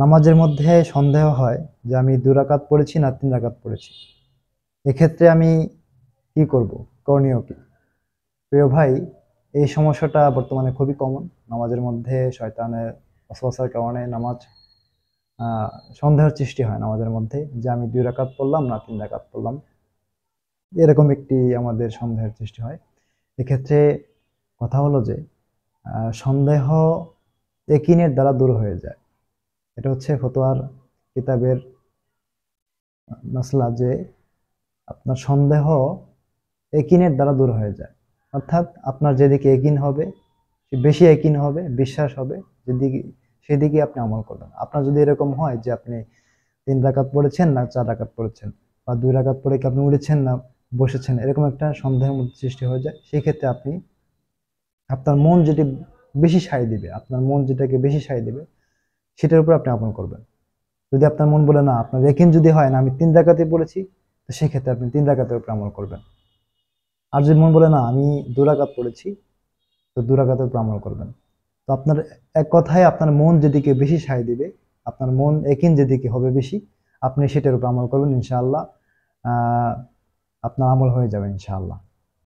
নামাজের মধ্যে সন্দেহ হয় যে আমি 2 রাকাত পড়েছি না 3 রাকাত পড়েছি। এক্ষেত্রে আমি কি করব? করণীয় কি? প্রিয় ভাই, এই সমস্যাটা বর্তমানে খুবই কমন। নামাজের মধ্যে শয়তানের ওয়াসওয়াসার কারণে আহ, সন্দেহের সৃষ্টি হয় নামাজের মধ্যে যে আমি 2 রাকাত পড়লাম না 3 রাকাত পড়লাম। এরকম একটি আমাদের সন্দেহের সৃষ্টি হয়। এক্ষেত্রে কথা হলো যে সন্দেহ একিনের দ্বারা দূর হয়ে যায়। এটা হচ্ছে ফতোয়ার কিতাবের মাসলা যে আপনার সন্দেহ একিনের দ্বারা দূর হয়ে যায়। অর্থাৎ আপনার যেদিকে একিন হবে, বেশি একিন হবে, বিশ্বাস হবে, যেদিকে সেদিকে আপনি আমল করবেন। আপনার যদি এরকম হয় যে আপনি 3 রাকাত পড়েছেন না 4 রাকাত পড়েছেন, বা 2 রাকাত পড়ে কি আপনি উঠেছেন না বসেছেন, এরকম একটা সন্দেহের মধ্যে সৃষ্টি হয়ে যায়, সেই ক্ষেত্রে আপনি আপনার মন যেটি বেশি সায় দিবে, আপনার মন যেটাকে বেশি সায় দিবে সেটার উপর আপনি আমল করবেন। যদি আপনার মন বলে না, আপনার একিন যদি হয় না আমি 3 রাকাতে পড়েছি, তো সেক্ষেত্রে আপনি 3 রাকাতের উপর আমল করবেন। আর যদি মন বলে না আমি 2 রাকাত পড়েছি, তো 2 রাকাতের উপর আমল করবেন। তো আপনার এক কথায় আপনার মন যেদিকে বেশি সায় দিবে, আপনার মন একিন যেদিকে হবে বেশি, আপনি সেটার উপর আমল করবেন ইনশাআল্লাহ। আপনার আমল হয়ে যাবে ইনশাআল্লাহ।